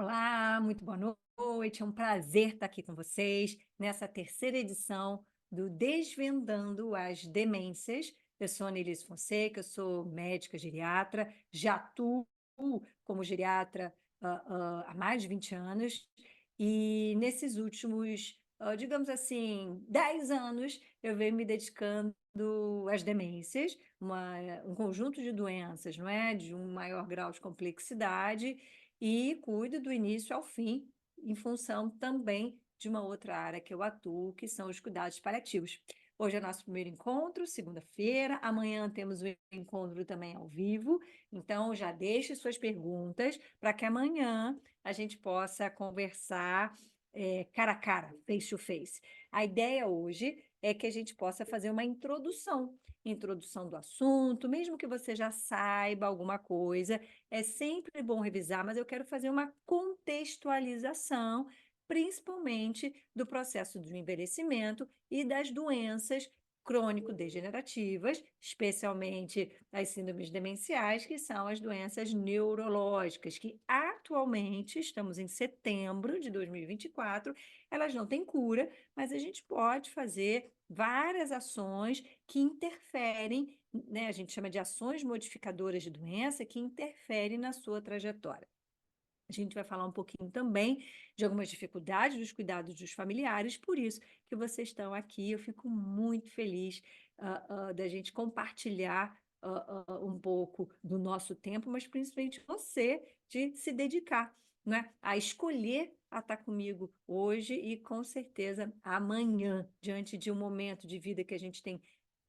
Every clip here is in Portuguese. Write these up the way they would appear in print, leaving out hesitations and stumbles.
Olá, muito boa noite. É um prazer estar aqui com vocês nessa terceira edição do Desvendando as Demências. Eu sou a Nelis Fonseca, eu sou médica geriatra, já atuo como geriatra há mais de 20 anos, e nesses últimos, digamos assim, 10 anos, eu venho me dedicando às demências, um conjunto de doenças, não é? De um maior grau de complexidade, e cuido do início ao fim, em função também de uma outra área que eu atuo, que são os cuidados paliativos. Hoje é nosso primeiro encontro, segunda-feira. Amanhã temos o encontro também ao vivo. Então, já deixe suas perguntas para que amanhã a gente possa conversar cara a cara, face to face. A ideia hoje é que a gente possa fazer uma introdução do assunto, mesmo que você já saiba alguma coisa, é sempre bom revisar, mas eu quero fazer uma contextualização, principalmente do processo do envelhecimento e das doenças crônico-degenerativas, especialmente as síndromes demenciais, que são as doenças neurológicas, que atualmente, estamos em setembro de 2024, elas não têm cura, mas a gente pode fazer várias ações que interferem, né, a gente chama de ações modificadoras de doença, que interferem na sua trajetória. A gente vai falar um pouquinho também de algumas dificuldades dos cuidados dos familiares, por isso que vocês estão aqui. Eu fico muito feliz da gente compartilhar um pouco do nosso tempo, mas principalmente você de se dedicar, né, a escolher a estar comigo hoje e com certeza amanhã, diante de um momento de vida que a gente tem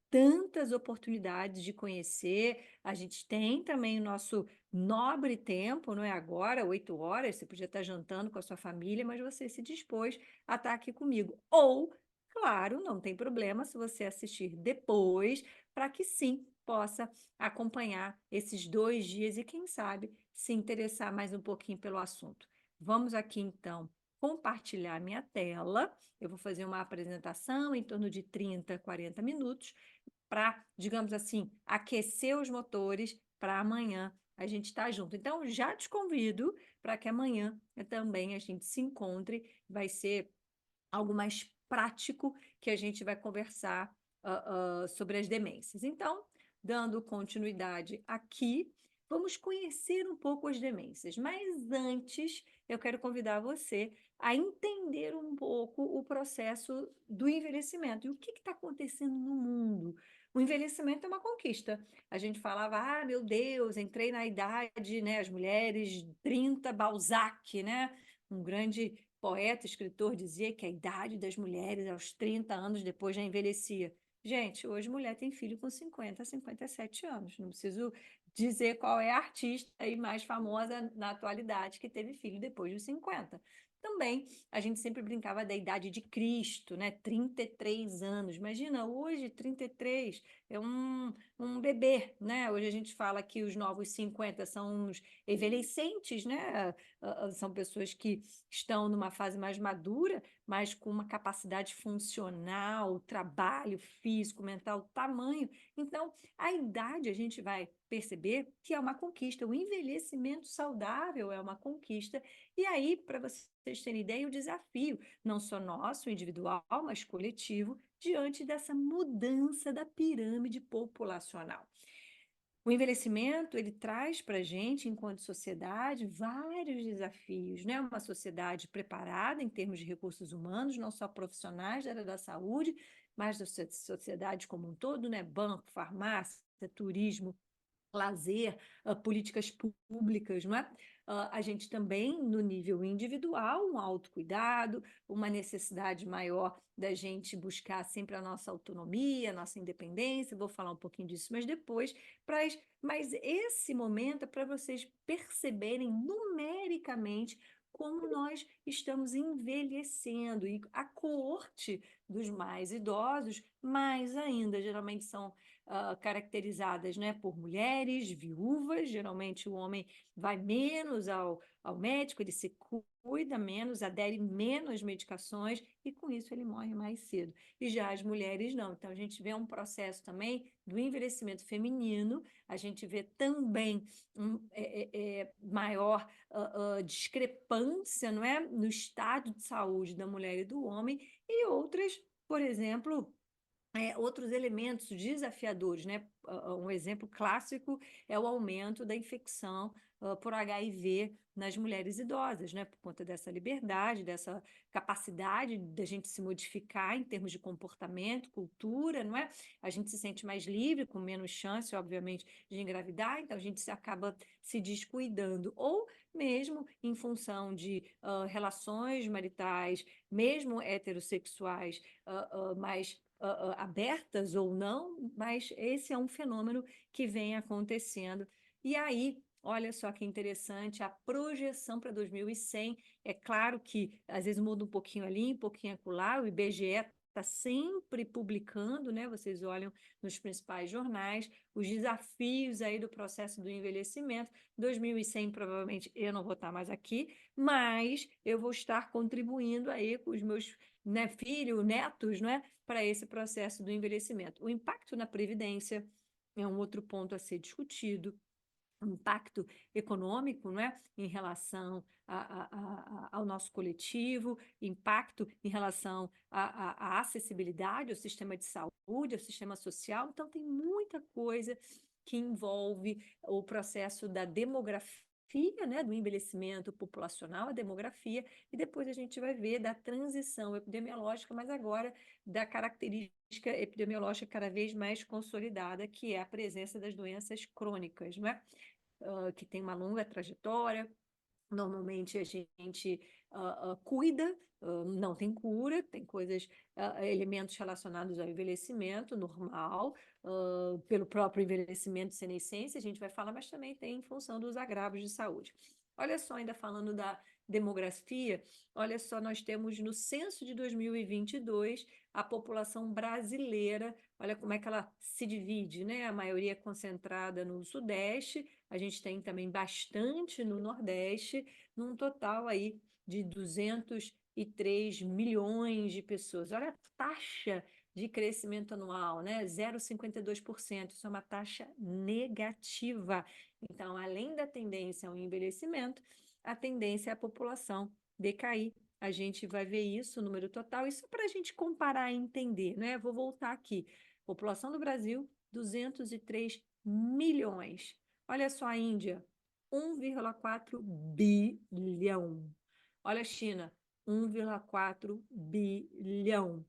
tantas oportunidades de conhecer. A gente tem também o nosso nobre tempo, não é agora, 8 horas, você podia estar jantando com a sua família, mas você se dispôs a estar aqui comigo. Ou, claro, não tem problema se você assistir depois, para que sim possa acompanhar esses 2 dias e, quem sabe, se interessar mais um pouquinho pelo assunto. Vamos aqui, então, compartilhar minha tela. Eu vou fazer uma apresentação em torno de 30, 40 minutos, para, digamos assim, aquecer os motores para amanhã a gente estar junto. Então, já te convido para que amanhã também a gente se encontre. Vai ser algo mais prático que a gente vai conversar sobre as demências. Então, dando continuidade aqui, vamos conhecer um pouco as demências. Mas antes, eu quero convidar você a entender um pouco o processo do envelhecimento e o que está acontecendo no mundo. O envelhecimento é uma conquista. A gente falava, ah, meu Deus, entrei na idade, né? As mulheres 30, Balzac, né? Um grande poeta, escritor, dizia que a idade das mulheres aos 30 anos depois já envelhecia. Gente, hoje mulher tem filho com 50, 57 anos. Não preciso dizer qual é a artista aí mais famosa na atualidade que teve filho depois dos 50. Também a gente sempre brincava da idade de Cristo, né? 33 anos. Imagina, hoje 33 é um bebê, né? Hoje a gente fala que os novos 50 são os envelhecentes, né? São pessoas que estão numa fase mais madura, mas com uma capacidade funcional, trabalho físico, mental, tamanho. Então, a idade a gente vai perceber que é uma conquista, o envelhecimento saudável é uma conquista. E aí, para vocês terem ideia, o desafio, não só nosso, individual, mas coletivo, diante dessa mudança da pirâmide populacional. O envelhecimento, ele traz para a gente, enquanto sociedade, vários desafios, né? Uma sociedade preparada em termos de recursos humanos, não só profissionais da área da saúde, mas da sociedade como um todo, né? Banco, farmácia, turismo, lazer, políticas públicas, não é? A gente também, no nível individual, um autocuidado, uma necessidade maior da gente buscar sempre a nossa autonomia, a nossa independência. Vou falar um pouquinho disso, mas depois. Mas esse momento é para vocês perceberem numericamente como nós estamos envelhecendo, e a coorte dos mais idosos, mais ainda, geralmente são caracterizadas, né, por mulheres viúvas. Geralmente o homem vai menos ao médico, ele se cuida menos, adere menos às medicações e com isso ele morre mais cedo. E já as mulheres não. Então a gente vê um processo também do envelhecimento feminino, a gente vê também maior discrepância, não é, no estado de saúde da mulher e do homem, e outras, por exemplo, outros elementos desafiadores, né? Um exemplo clássico é o aumento da infecção por HIV nas mulheres idosas, né? Por conta dessa liberdade, dessa capacidade da gente se modificar em termos de comportamento, cultura, não é? A gente se sente mais livre, com menos chance, obviamente, de engravidar, então a gente acaba se descuidando, ou mesmo em função de relações maritais, mesmo heterossexuais, mais abertas ou não, mas esse é um fenômeno que vem acontecendo. E aí, olha só que interessante, a projeção para 2100, é claro que às vezes muda um pouquinho ali, um pouquinho acolá, o IBGE está sempre publicando, né? Vocês olham nos principais jornais, os desafios aí do processo do envelhecimento. 2100, provavelmente, eu não vou estar mais aqui, mas eu vou estar contribuindo aí com os meus, né, filhos, netos, né, para esse processo do envelhecimento. O impacto na Previdência é um outro ponto a ser discutido, o impacto econômico, né, em relação ao nosso coletivo, impacto em relação à acessibilidade ao sistema de saúde, ao sistema social. Então, tem muita coisa que envolve o processo da demografia, né, do envelhecimento populacional, a demografia, e depois a gente vai ver da transição epidemiológica, mas agora da característica epidemiológica cada vez mais consolidada, que é a presença das doenças crônicas, não é? Que tem uma longa trajetória. Normalmente a gente cuida, não tem cura, tem coisas, elementos relacionados ao envelhecimento normal, pelo próprio envelhecimento senescência, a gente vai falar, mas também tem em função dos agravos de saúde. Olha só, ainda falando da demografia, olha só, nós temos no censo de 2022 a população brasileira, olha como é que ela se divide, né? A maioria concentrada no Sudeste, a gente tem também bastante no Nordeste, num total aí de 203 milhões de pessoas. Olha a taxa de crescimento anual, né? 0,52%. Isso é uma taxa negativa. Então, além da tendência ao envelhecimento, a tendência é a população decair. A gente vai ver isso, o número total, isso para a gente comparar e entender, né? Vou voltar aqui. População do Brasil, 203 milhões. Olha só a Índia, 1,4 bilhão. Olha a China, 1,4 bilhão.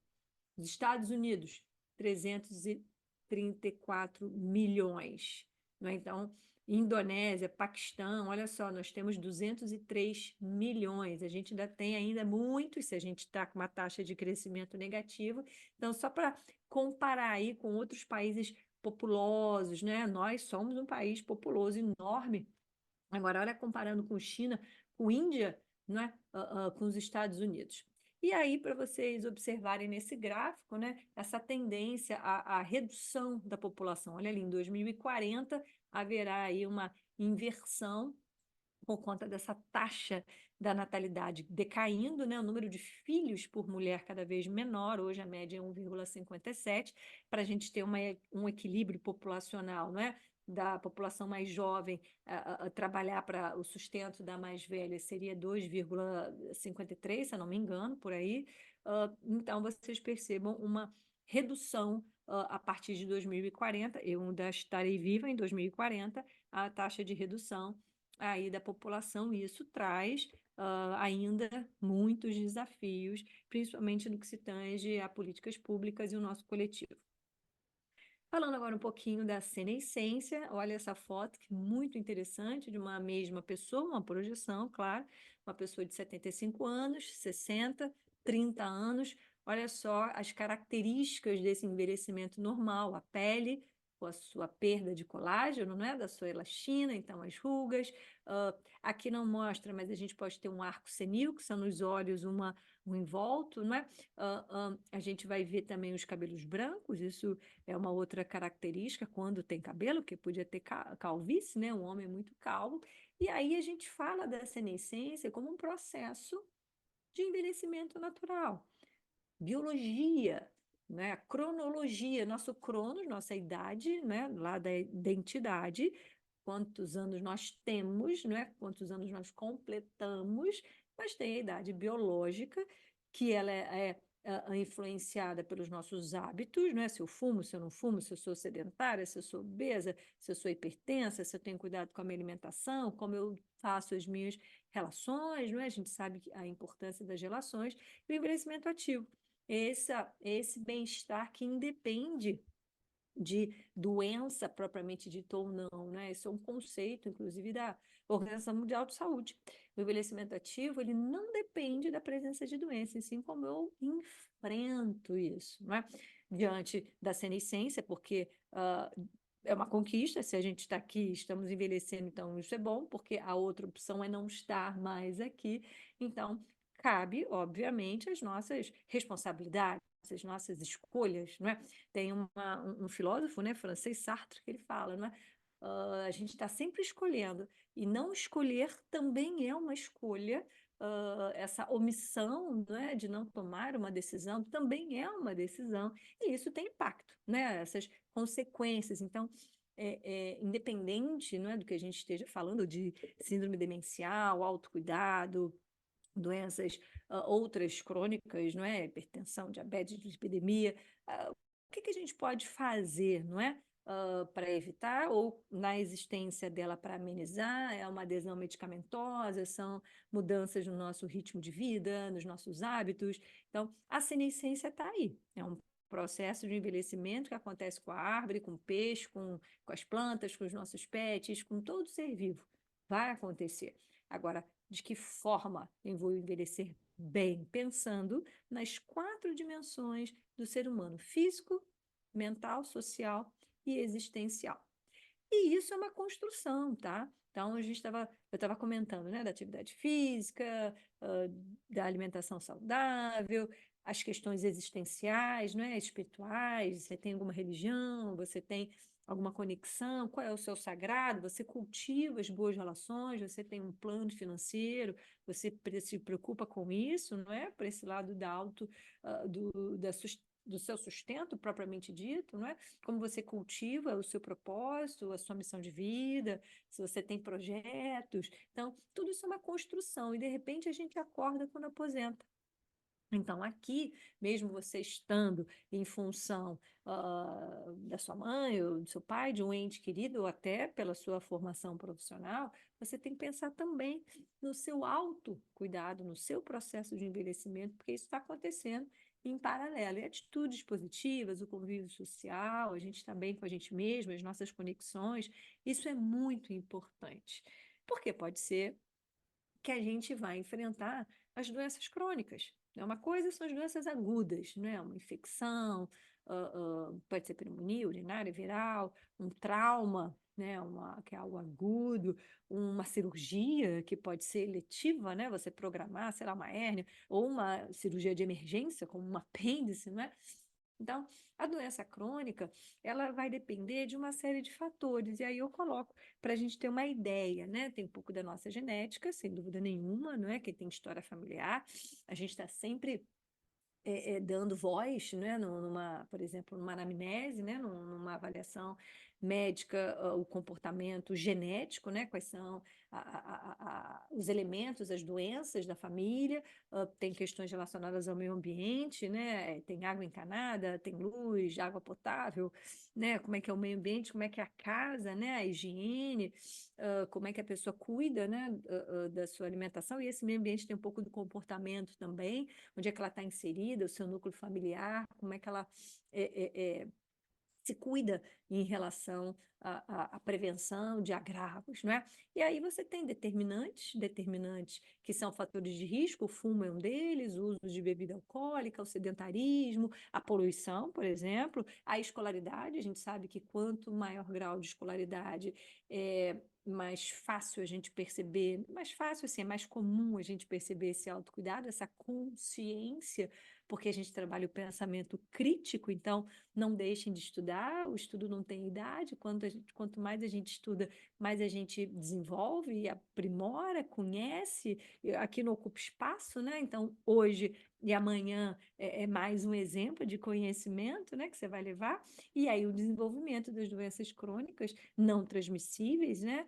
Os Estados Unidos, 334 milhões. Não é? Então, Indonésia, Paquistão, olha só, nós temos 203 milhões. A gente ainda tem ainda muito, se a gente está com uma taxa de crescimento negativa. Então, só para comparar aí com outros países populosos, né? Nós somos um país populoso enorme. Agora, olha, comparando com China, com Índia, né? Com os Estados Unidos. E aí, para vocês observarem nesse gráfico, né, essa tendência à redução da população. Olha ali, em 2040 haverá aí uma inversão por conta dessa taxa da natalidade decaindo, né? O número de filhos por mulher cada vez menor, hoje a média é 1,57, para a gente ter um equilíbrio populacional, né? Da população mais jovem trabalhar para o sustento da mais velha seria 2,53, se eu não me engano, por aí. Então, vocês percebam uma redução a partir de 2040, eu ainda estarei viva em 2040, a taxa de redução aí da população, e isso traz ainda muitos desafios, principalmente no que se tange a políticas públicas e o nosso coletivo. Falando agora um pouquinho da senescência, olha essa foto que é muito interessante, de uma mesma pessoa, uma projeção, claro, uma pessoa de 75 anos, 60, 30 anos, olha só as características desse envelhecimento normal, a pele a sua perda de colágeno, não é? Da sua elastina, então as rugas. Aqui não mostra, mas a gente pode ter um arco senil, que são nos olhos um invólto, não é? A gente vai ver também os cabelos brancos, isso é uma outra característica quando tem cabelo, porque podia ter calvície, né? Um homem muito calvo. E aí a gente fala da senescência como um processo de envelhecimento natural. Biologia, né? Cronologia, nosso cronos, nossa idade, né? Lá da identidade, quantos anos nós temos, né? Quantos anos nós completamos, mas tem a idade biológica, que ela influenciada pelos nossos hábitos, né? Se eu fumo, se eu não fumo, se eu sou sedentária, se eu sou obesa, se eu sou hipertensa, se eu tenho cuidado com a minha alimentação, como eu faço as minhas relações, não é? A gente sabe a importância das relações e o envelhecimento ativo. Esse bem-estar que independe de doença propriamente dita ou não, né? Esse é um conceito, inclusive, da Organização Mundial de Saúde. O envelhecimento ativo, ele não depende da presença de doença, assim como eu enfrento isso, não é? Diante da senescência, porque é uma conquista, se a gente está aqui, estamos envelhecendo, então isso é bom, porque a outra opção é não estar mais aqui, então cabe, obviamente, as nossas responsabilidades, as nossas escolhas, não é? Tem um filósofo, né, francês, Sartre, que ele fala, não é? A gente está sempre escolhendo, e não escolher também é uma escolha, essa omissão, né, de não tomar uma decisão também é uma decisão, e isso tem impacto, né, essas consequências. Então, independente, não é, do que a gente esteja falando de síndrome demencial, autocuidado, doenças outras crônicas, não é? Hipertensão, diabetes, dislipidemia. O que a gente pode fazer, não é? Para evitar, ou na existência dela para amenizar, é uma adesão medicamentosa, são mudanças no nosso ritmo de vida, nos nossos hábitos. Então, a senescência está aí. É um processo de envelhecimento que acontece com a árvore, com o peixe, com as plantas, com os nossos pets, com todo ser vivo. Vai acontecer. Agora, de que forma eu vou envelhecer bem? Pensando nas 4 dimensões do ser humano: físico, mental, social e existencial. E isso é uma construção, tá? Então, eu estava comentando, né, da atividade física, da alimentação saudável, as questões existenciais, né, espirituais. Você tem alguma religião? Você tem alguma conexão? Qual é o seu sagrado? Você cultiva as boas relações? Você tem um plano financeiro? Você se preocupa com isso, não é? Por esse lado da auto, do seu sustento propriamente dito, não é? Como você cultiva o seu propósito, a sua missão de vida, se você tem projetos. Então, tudo isso é uma construção, e de repente a gente acorda quando aposenta. Então, aqui, mesmo você estando em função da sua mãe ou do seu pai, de um ente querido, ou até pela sua formação profissional, você tem que pensar também no seu autocuidado, no seu processo de envelhecimento, porque isso está acontecendo em paralelo. E atitudes positivas, o convívio social, a gente está bem com a gente mesmo, as nossas conexões, isso é muito importante. Porque pode ser que a gente vai enfrentar as doenças crônicas, né? Uma coisa são as doenças agudas, né? Uma infecção, pode ser pneumonia urinária, viral, um trauma, né? Que é algo agudo, uma cirurgia que pode ser letiva, né? Você programar, sei lá, uma hérnia, ou uma cirurgia de emergência, como um apêndice, né? Então, a doença crônica, ela vai depender de uma série de fatores, e aí eu coloco para a gente ter uma ideia, né? Tem um pouco da nossa genética, sem dúvida nenhuma, não é? Quem tem história familiar, a gente está sempre dando voz, né, por exemplo, numa anamnese, né, numa avaliação médica, o comportamento genético, né, quais são os elementos, as doenças da família, tem questões relacionadas ao meio ambiente, né, tem água encanada, tem luz, água potável, né, como é que é o meio ambiente, como é que é a casa, né, a higiene, como é que a pessoa cuida, né, da sua alimentação, e esse meio ambiente tem um pouco do comportamento também, onde é que ela está inserida, o seu núcleo familiar, como é que ela se cuida em relação à prevenção de agravos, não é? E aí você tem determinantes que são fatores de risco, o fumo é um deles, o uso de bebida alcoólica, o sedentarismo, a poluição, por exemplo, a escolaridade, a gente sabe que quanto maior grau de escolaridade, mais fácil a gente perceber, mais fácil assim, é mais comum a gente perceber esse autocuidado, essa consciência, porque a gente trabalha o pensamento crítico, então não deixem de estudar, o estudo não tem idade, quanto mais a gente estuda, mais a gente desenvolve e aprimora, conhece, aqui não ocupa espaço, né? Então, hoje e amanhã é mais um exemplo de conhecimento, né, que você vai levar, e aí o desenvolvimento das doenças crônicas não transmissíveis, né,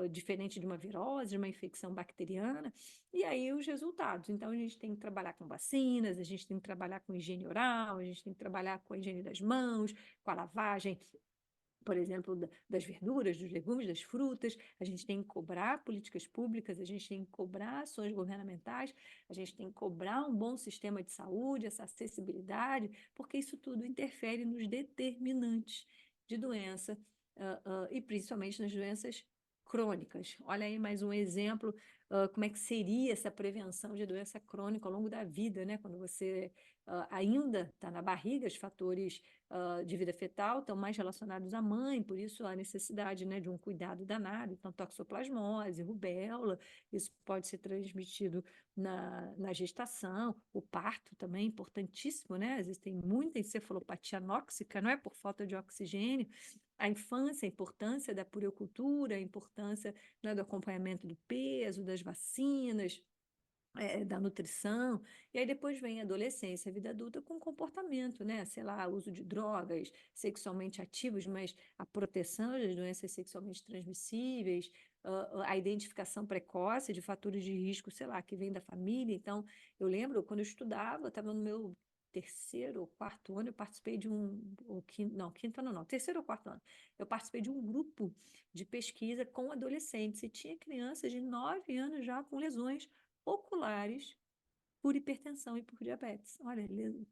diferente de uma virose, de uma infecção bacteriana, e aí os resultados. Então, a gente tem que trabalhar com vacinas, a gente tem que trabalhar com higiene oral, a gente tem que trabalhar com a higiene das mãos, com a lavagem, por exemplo, das verduras, dos legumes, das frutas. A gente tem que cobrar políticas públicas, a gente tem que cobrar ações governamentais, a gente tem que cobrar um bom sistema de saúde, essa acessibilidade, porque isso tudo interfere nos determinantes de doença, e principalmente nas doenças crônicas. Olha aí mais um exemplo, como é que seria essa prevenção de doença crônica ao longo da vida, né? Quando você ainda está na barriga, os fatores de vida fetal estão mais relacionados à mãe, por isso a necessidade, né, de um cuidado danado. Então, toxoplasmose, rubéola, isso pode ser transmitido na gestação, o parto também é importantíssimo, né? Às vezes tem muita encefalopatia anóxica, não é? Por falta de oxigênio. A infância, a importância da puericultura, a importância, né, do acompanhamento do peso, das vacinas, da nutrição, e aí depois vem a adolescência, a vida adulta com comportamento, né? Sei lá, uso de drogas sexualmente ativos, mas a proteção das doenças sexualmente transmissíveis, a identificação precoce de fatores de risco, sei lá, que vem da família. Então, eu lembro, quando eu estudava, eu estava no meu terceiro ou quarto ano, eu participei de ou quinto, não, quinto ano não, terceiro ou quarto ano, eu participei de um grupo de pesquisa com adolescentes, e tinha crianças de 9 anos já com lesões oculares por hipertensão e por diabetes. Olha,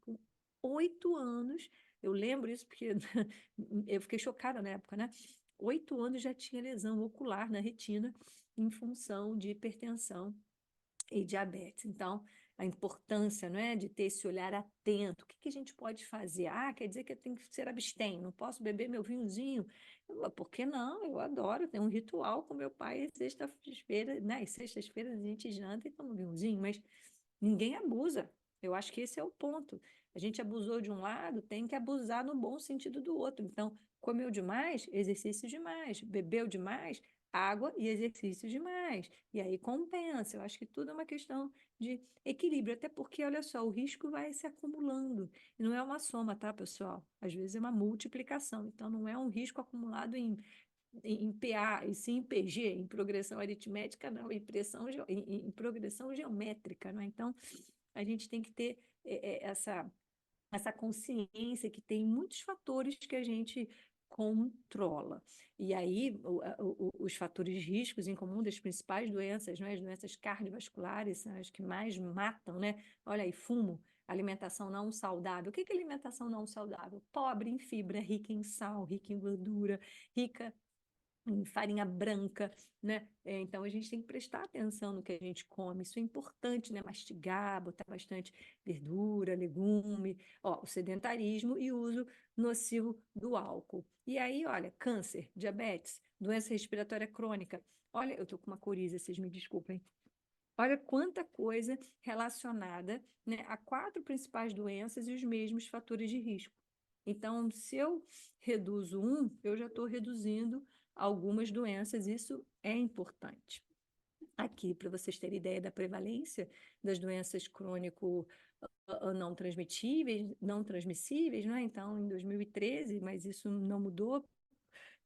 com 8 anos, eu lembro isso porque eu fiquei chocada na época, né? 8 anos já tinha lesão ocular na retina em função de hipertensão e diabetes. Então, a importância, não é, de ter esse olhar atento. O que que a gente pode fazer? Ah, quer dizer que eu tenho que ser abstêmio, não posso beber meu vinhozinho? Por que não? Eu adoro, tem um ritual com meu pai, sexta-feira, né? Às sextas-feiras a gente janta e toma um vinhozinho, mas ninguém abusa. Eu acho que esse é o ponto. A gente abusou de um lado, tem que abusar no bom sentido do outro. Então, comeu demais, exercício demais. Bebeu demais, água e exercício demais. E aí compensa. Eu acho que tudo é uma questão de equilíbrio, até porque, olha só, o risco vai se acumulando. E não é uma soma, tá, pessoal? Às vezes é uma multiplicação. Então, não é um risco acumulado em PA, e sim em PG, em progressão aritmética, não, em progressão geométrica, não é? Então, a gente tem que ter essa consciência que tem muitos fatores que a gente controla. E aí, os fatores de riscos em comum das principais doenças, né? As doenças cardiovasculares são as que mais matam, né? Olha aí, fumo, alimentação não saudável. O que é alimentação não saudável? Pobre em fibra, rica em sal, rica em gordura, rica em farinha branca, né? Então a gente tem que prestar atenção no que a gente come. Isso é importante, né? Mastigar, botar bastante verdura, legume, ó, o sedentarismo e o uso nocivo do álcool. E aí, olha, câncer, diabetes, doença respiratória crônica. Olha, eu tô com uma coriza, vocês me desculpem. Olha quanta coisa relacionada, né, a 4 principais doenças e os mesmos fatores de risco. Então, se eu reduzo um, eu já estou reduzindo algumas doenças, isso é importante. Aqui, para vocês terem ideia da prevalência das doenças crônico não transmissíveis, né? Então, em 2013, mas isso não mudou,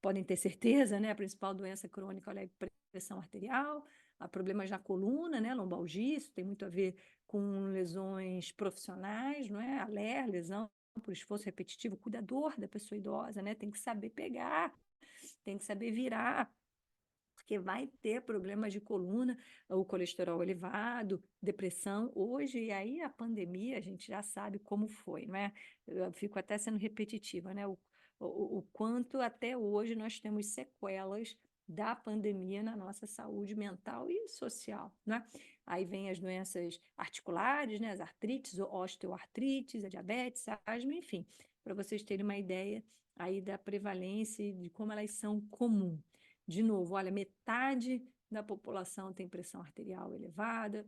podem ter certeza, né? A principal doença crônica, olha, é a pressão arterial, há problemas na coluna, né? Lombalgia, isso tem muito a ver com lesões profissionais, não é? Lesão por esforço repetitivo, o cuidador da pessoa idosa, né? Tem que saber pegar, tem que saber virar, porque vai ter problemas de coluna, o colesterol elevado, depressão. Hoje, e aí a pandemia, a gente já sabe como foi, não é? Eu fico até sendo repetitiva, né? o quanto até hoje nós temos sequelas da pandemia na nossa saúde mental e social, né? Aí vem as doenças articulares, né? As artrites, osteoartrites, a diabetes, a asma, enfim, para vocês terem uma ideia aí da prevalência e de como elas são comuns. De novo, olha, metade da população tem pressão arterial elevada,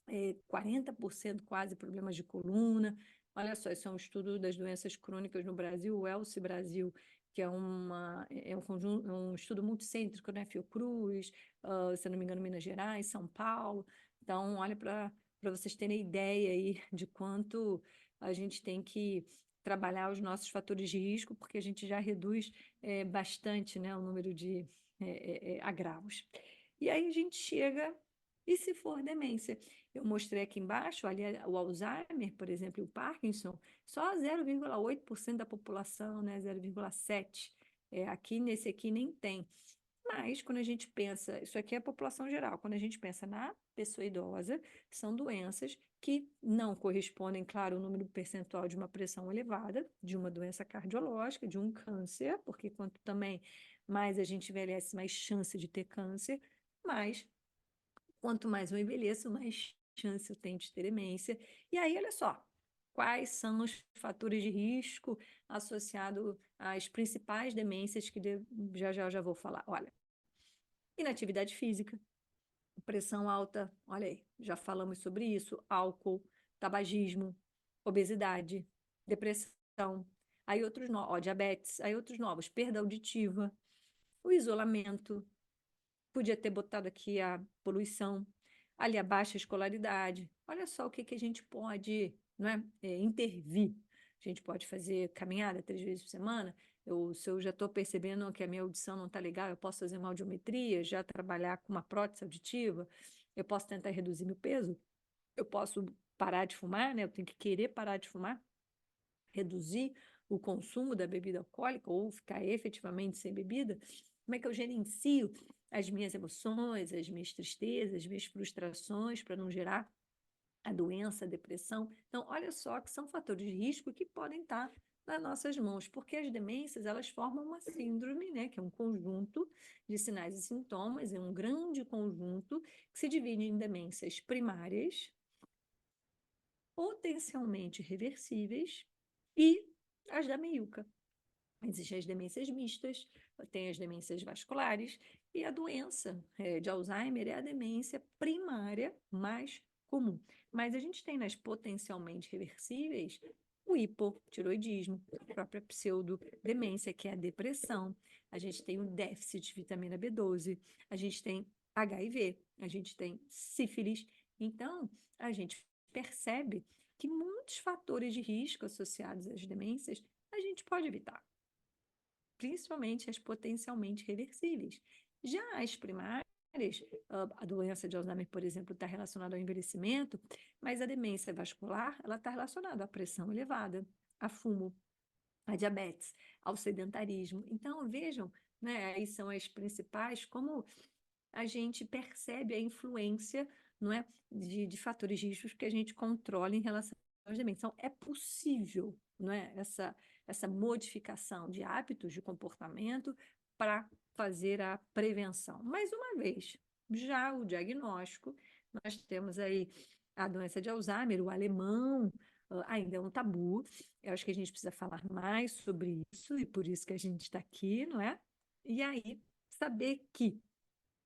40% quase problemas de coluna. Olha só, isso é um estudo das doenças crônicas no Brasil, o ELSE Brasil, que é um conjunto, um estudo multicêntrico, né? Fiocruz, se eu não me engano, Minas Gerais, São Paulo. Então, olha para vocês terem ideia aí de quanto a gente tem que trabalhar os nossos fatores de risco, porque a gente já reduz bastante, né, o número de agravos. E aí a gente chega, e se for demência? Eu mostrei aqui embaixo, ali o Alzheimer, por exemplo, e o Parkinson, só 0,8% da população, né? 0,7%. Aqui nesse aqui nem tem. Mas quando a gente pensa, isso aqui é a população geral, quando a gente pensa na pessoa idosa, são doenças que não correspondem, claro, ao número percentual de uma pressão elevada, de uma doença cardiológica, de um câncer, porque quanto também mais a gente envelhece, mais chance de ter câncer, mas quanto mais eu envelheço, mais chance eu tenho de ter demência. E aí, olha só, quais são os fatores de risco associados às principais demências que já já vou falar. Olha, inatividade física, pressão alta, olha aí, já falamos sobre isso, álcool, tabagismo, obesidade, depressão, aí outros novos, diabetes, aí outros novos, perda auditiva, o isolamento, podia ter botado aqui a poluição, ali a baixa escolaridade. Olha só o que a gente pode, não é, intervir. A gente pode fazer caminhada 3 vezes por semana. Se eu já estou percebendo que a minha audição não está legal, eu posso fazer uma audiometria, já trabalhar com uma prótese auditiva, eu posso tentar reduzir meu peso, eu posso parar de fumar, né? Eu tenho que querer parar de fumar, reduzir o consumo da bebida alcoólica ou ficar efetivamente sem bebida. Como é que eu gerencio as minhas emoções, as minhas tristezas, as minhas frustrações para não gerar a doença, a depressão? Então, olha só que são fatores de risco que podem estar nas nossas mãos, porque as demências, elas formam uma síndrome, né, que é um conjunto de sinais e sintomas, é um grande conjunto que se divide em demências primárias, potencialmente reversíveis, e as da meiuca. Existem as demências mistas, tem as demências vasculares, e a doença de Alzheimer é a demência primária mais comum. Mas a gente tem nas potencialmente reversíveis o hipotiroidismo, a própria pseudodemência, que é a depressão, a gente tem o déficit de vitamina B12, a gente tem HIV, a gente tem sífilis. Então, a gente percebe que muitos fatores de risco associados às demências a gente pode evitar, principalmente as potencialmente reversíveis. Já as primárias, a doença de Alzheimer, por exemplo, está relacionada ao envelhecimento, mas a demência vascular, ela está relacionada à pressão elevada, a fumo, a diabetes, ao sedentarismo. Então, vejam, né, aí são as principais, como a gente percebe a influência, não é, de fatores de risco que a gente controla em relação às demências. Então, é possível, não é, essa modificação de hábitos de comportamento para fazer a prevenção. Mais uma vez, já o diagnóstico, nós temos aí a doença de Alzheimer, o alemão, ainda é um tabu. Eu acho que a gente precisa falar mais sobre isso, e por isso que a gente está aqui, não é? E aí, saber que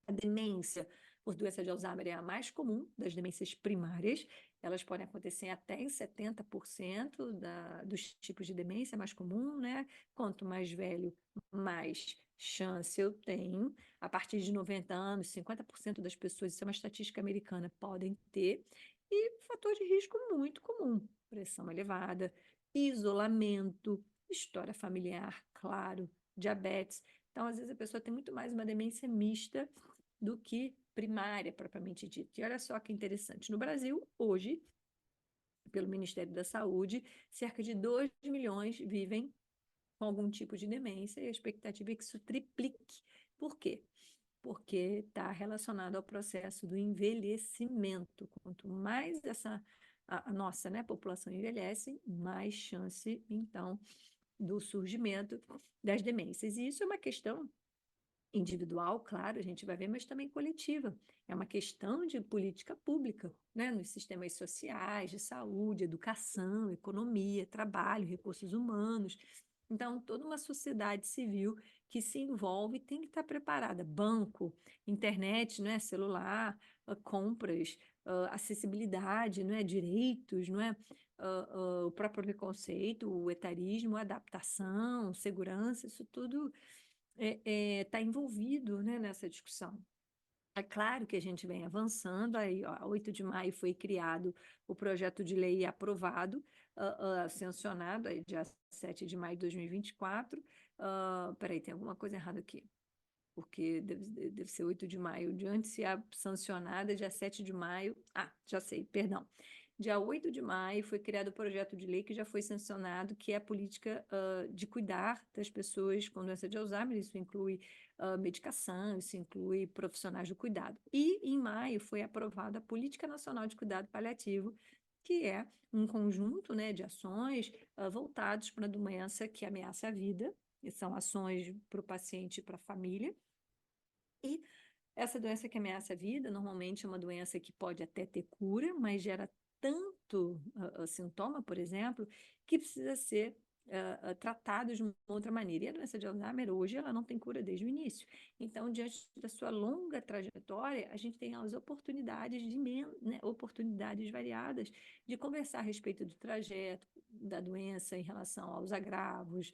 a demência por doença de Alzheimer é a mais comum das demências primárias. Elas podem acontecer até em 70% dos tipos de demência mais comum, né? Quanto mais velho, mais chance eu tenho. A partir de 90 anos, 50% das pessoas, isso é uma estatística americana, podem ter. E fator de risco muito comum: pressão elevada, isolamento, história familiar, claro, diabetes. Então, às vezes, a pessoa tem muito mais uma demência mista do que primária, propriamente dita. E olha só que interessante. No Brasil, hoje, pelo Ministério da Saúde, cerca de 2 milhões vivem com algum tipo de demência, e a expectativa é que isso triplique. Por quê? Porque está relacionado ao processo do envelhecimento. Quanto mais a nossa, né, população envelhece, mais chance, então, do surgimento das demências. E isso é uma questão individual, claro, a gente vai ver, mas também coletiva. É uma questão de política pública, né? Nos sistemas sociais, de saúde, educação, economia, trabalho, recursos humanos. Então, toda uma sociedade civil que se envolve tem que estar preparada. Banco, internet, não é? Celular, compras, acessibilidade, não é? Direitos, não é? O próprio preconceito, o etarismo, a adaptação, segurança, isso tudo está envolvido, né, nessa discussão. É claro que a gente vem avançando, aí, ó, 8 de maio foi criado o projeto de lei aprovado, sancionado, aí, dia 7 de maio de 2024. Peraí, tem alguma coisa errada aqui, porque deve ser 8 de maio, de antes se a sancionada, dia 7 de maio, já sei, perdão. Dia 8 de maio foi criado o projeto de lei que já foi sancionado, que é a política de cuidar das pessoas com doença de Alzheimer. Isso inclui medicação, isso inclui profissionais do cuidado. E em maio foi aprovada a Política Nacional de Cuidado Paliativo, que é um conjunto, né, de ações voltados para a doença que ameaça a vida, e são ações para o paciente e para a família. E essa doença que ameaça a vida, normalmente é uma doença que pode até ter cura, mas gera tanto sintoma, por exemplo, que precisa ser tratado de uma outra maneira. E a doença de Alzheimer, hoje, ela não tem cura desde o início. Então, diante da sua longa trajetória, a gente tem as oportunidades, né, oportunidades variadas de conversar a respeito do trajeto da doença em relação aos agravos,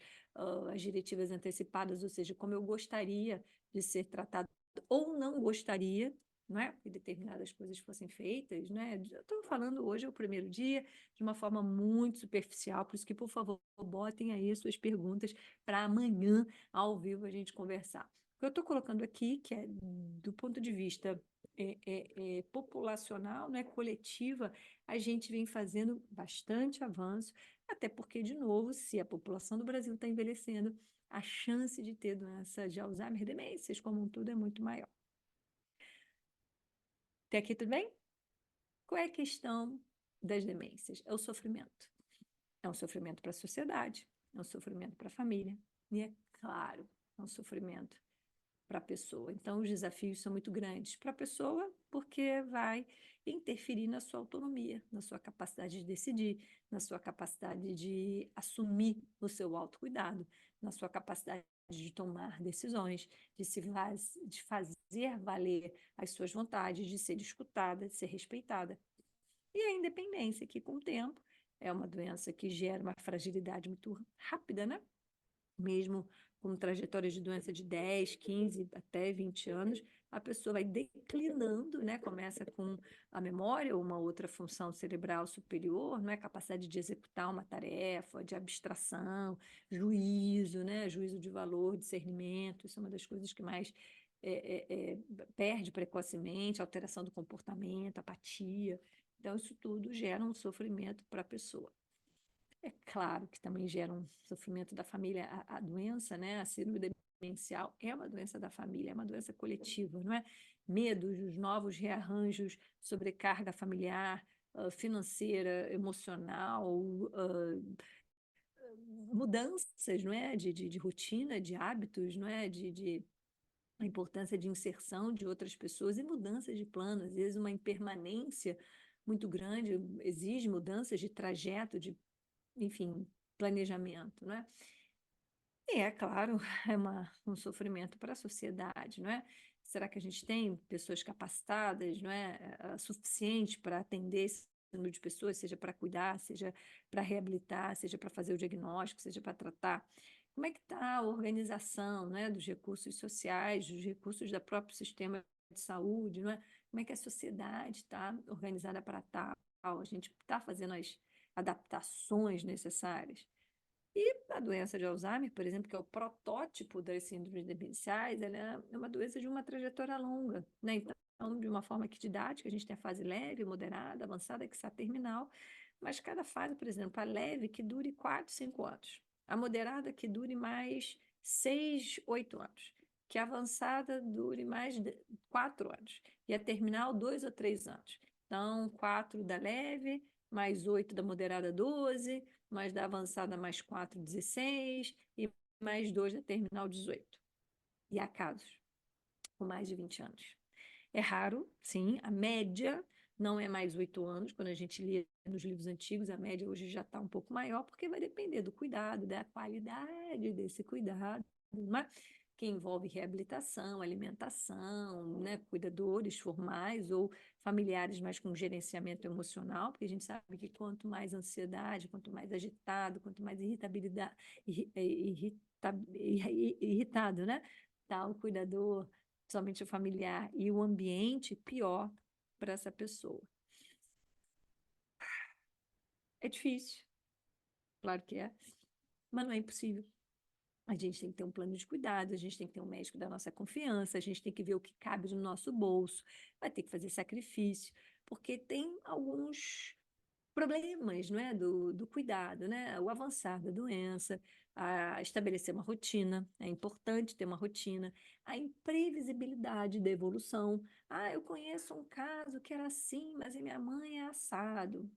as diretivas antecipadas, ou seja, como eu gostaria de ser tratado ou não gostaria, não é? Que determinadas coisas fossem feitas, né? Eu estou falando hoje, é o primeiro dia, de uma forma muito superficial, por isso que, por favor, botem aí suas perguntas para amanhã, ao vivo, a gente conversar. O que eu estou colocando aqui, que é do ponto de vista populacional, né, coletiva, a gente vem fazendo bastante avanço, até porque, de novo, se a população do Brasil está envelhecendo, a chance de ter doença de Alzheimer, demências como um todo, é muito maior. Até aqui tudo bem? Qual é a questão das demências? É o sofrimento. É um sofrimento para a sociedade, é um sofrimento para a família, e é claro, é um sofrimento para a pessoa. Então, os desafios são muito grandes para a pessoa, porque vai interferir na sua autonomia, na sua capacidade de decidir, na sua capacidade de assumir o seu autocuidado, na sua capacidade de tomar decisões, de fazer valer as suas vontades, de ser escutada, de ser respeitada. E a independência, que com o tempo é uma doença que gera uma fragilidade muito rápida, né? Mesmo com trajetórias de doença de 10, 15, até 20 anos, a pessoa vai declinando, né? Começa com a memória ou uma outra função cerebral superior, não é? Capacidade de executar uma tarefa, de abstração, juízo, né? Juízo de valor, discernimento, isso é uma das coisas que mais perde precocemente, alteração do comportamento, apatia. Então, isso tudo gera um sofrimento para a pessoa. É claro que também gera um sofrimento da família, a doença, né? A síndrome demencial é uma doença da família, é uma doença coletiva, não é? Medos, os novos rearranjos, sobrecarga familiar, financeira, emocional, mudanças, não é? De rotina, de hábitos, não é? A importância de inserção de outras pessoas e mudanças de plano, às vezes uma impermanência muito grande exige mudanças de trajeto, enfim, planejamento, não é? E é claro, é um sofrimento para a sociedade, não é? Será que a gente tem pessoas capacitadas, não é, suficiente para atender esse número de pessoas, seja para cuidar, seja para reabilitar, seja para fazer o diagnóstico, seja para tratar? Como é que está a organização, não é, dos recursos sociais, dos recursos do próprio sistema de saúde, não é? Como é que a sociedade está organizada para tal? A gente está fazendo as adaptações necessárias? E a doença de Alzheimer, por exemplo, que é o protótipo das síndromes demenciais, ela é uma doença de uma trajetória longa, né? Então, de uma forma que didática, a gente tem a fase leve, moderada, avançada, que está terminal, mas cada fase, por exemplo, a leve que dure 4, 5 anos, a moderada que dure mais 6, 8 anos, que a avançada dure mais de 4 anos, e a terminal 2 ou 3 anos. Então, 4 da leve, mais 8 da moderada 12, mais da avançada mais 4, 16, e mais 2 da terminal 18. E há casos com mais de 20 anos. É raro, sim, a média não é mais 8 anos, quando a gente lê nos livros antigos, a média hoje já está um pouco maior, porque vai depender do cuidado, da qualidade desse cuidado, né? Que envolve reabilitação, alimentação, né? Cuidadores formais ou familiares mais com gerenciamento emocional, porque a gente sabe que quanto mais ansiedade, quanto mais agitado, quanto mais irritabilidade, irritado, né? Tá o cuidador, somente o familiar e o ambiente, pior para essa pessoa. É difícil, claro que é, mas não é impossível. A gente tem que ter um plano de cuidado, a gente tem que ter um médico da nossa confiança, a gente tem que ver o que cabe no nosso bolso, vai ter que fazer sacrifício, porque tem alguns problemas, não é, do cuidado, né? O avançar da doença, estabelecer uma rotina, é importante ter uma rotina, a imprevisibilidade da evolução. Ah, eu conheço um caso que era assim, mas a minha mãe é assado.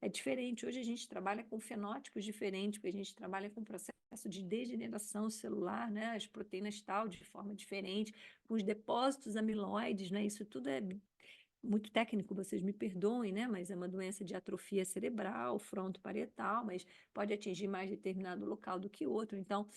É diferente. Hoje a gente trabalha com fenótipos diferentes, porque a gente trabalha com processo de degeneração celular, né? As proteínas tal de forma diferente, com os depósitos amiloides, né? Isso tudo é muito técnico, vocês me perdoem, né? Mas é uma doença de atrofia cerebral, frontoparietal, mas pode atingir mais determinado local do que outro. Então,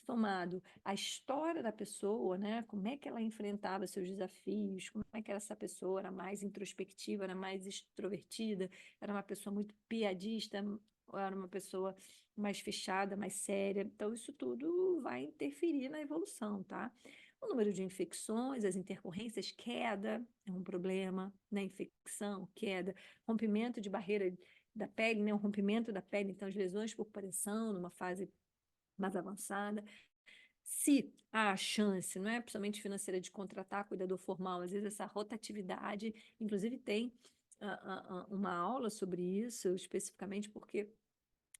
somado a história da pessoa, né? Como é que ela enfrentava seus desafios, como é que essa pessoa era mais introspectiva, era mais extrovertida, era uma pessoa muito piadista, ou era uma pessoa mais fechada, mais séria. Então, isso tudo vai interferir na evolução, tá? O número de infecções, as intercorrências, queda é um problema, né? Infecção, queda, rompimento de barreira da pele, né? O rompimento da pele, então as lesões por pressão numa fase mais avançada. Se há a chance, não é, principalmente financeira, de contratar cuidador formal, às vezes essa rotatividade, inclusive tem uma aula sobre isso, especificamente porque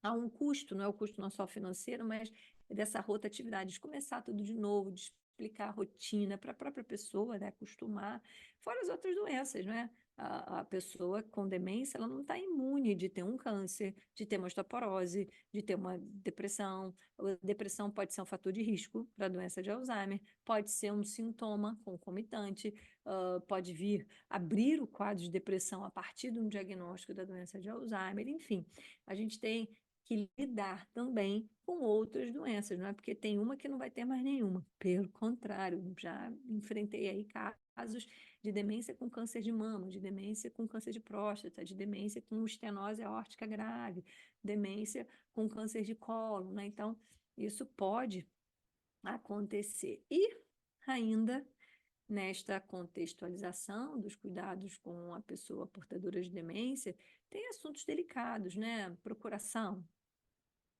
há um custo, não é o custo não só financeiro, mas dessa rotatividade, de começar tudo de novo, de explicar a rotina para a própria pessoa, né, acostumar, fora as outras doenças, né? A pessoa com demência, ela não está imune de ter um câncer, de ter uma osteoporose, de ter uma depressão. A depressão pode ser um fator de risco para a doença de Alzheimer, pode ser um sintoma concomitante, pode vir abrir o quadro de depressão a partir de um diagnóstico da doença de Alzheimer, enfim. A gente tem que lidar também com outras doenças, não é porque tem uma que não vai ter mais nenhuma. Pelo contrário, já enfrentei aí casos de demência com câncer de mama, de demência com câncer de próstata, de demência com estenose aórtica grave, demência com câncer de colo, né? Então, isso pode acontecer. E ainda nesta contextualização dos cuidados com a pessoa portadora de demência, tem assuntos delicados, né? Procuração,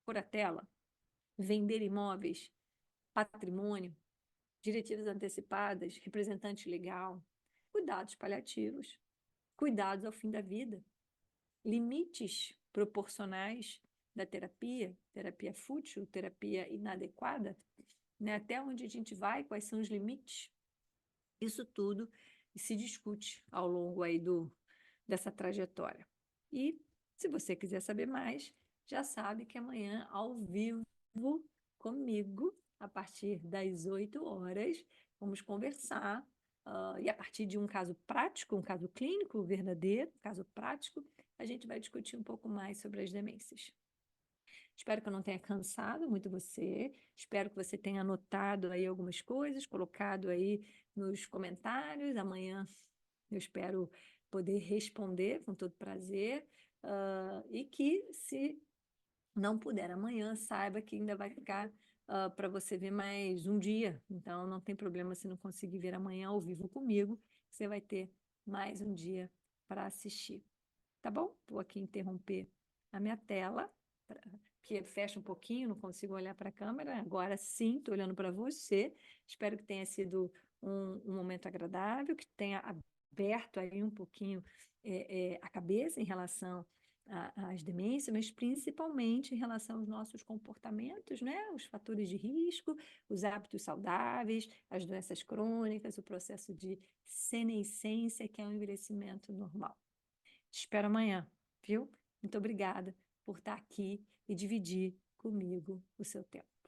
curatela, vender imóveis, patrimônio, diretivas antecipadas, representante legal, cuidados paliativos, cuidados ao fim da vida, limites proporcionais da terapia, terapia fútil, terapia inadequada, né? Até onde a gente vai, quais são os limites. Isso tudo se discute ao longo aí dessa trajetória. E se você quiser saber mais, já sabe que amanhã, ao vivo, comigo, a partir das 8 horas, vamos conversar. E a partir de um caso prático, um caso clínico verdadeiro, um caso prático, a gente vai discutir um pouco mais sobre as demências. Espero que eu não tenha cansado muito você. Espero que você tenha anotado aí algumas coisas, colocado aí nos comentários. Amanhã eu espero poder responder com todo prazer. E que, se não puder amanhã, saiba que ainda vai ficar para você ver mais um dia. Então, não tem problema se não conseguir ver amanhã ao vivo comigo. Você vai ter mais um dia para assistir. Tá bom? Vou aqui interromper a minha tela, que fecha um pouquinho, não consigo olhar para a câmera. Agora sim, estou olhando para você. Espero que tenha sido um momento agradável, que tenha aberto aí um pouquinho a cabeça em relação às demências, mas principalmente em relação aos nossos comportamentos, né? Os fatores de risco, os hábitos saudáveis, as doenças crônicas, o processo de senescência, que é um envelhecimento normal. Te espero amanhã. viu? Muito obrigada por estar aqui e dividir comigo o seu tempo.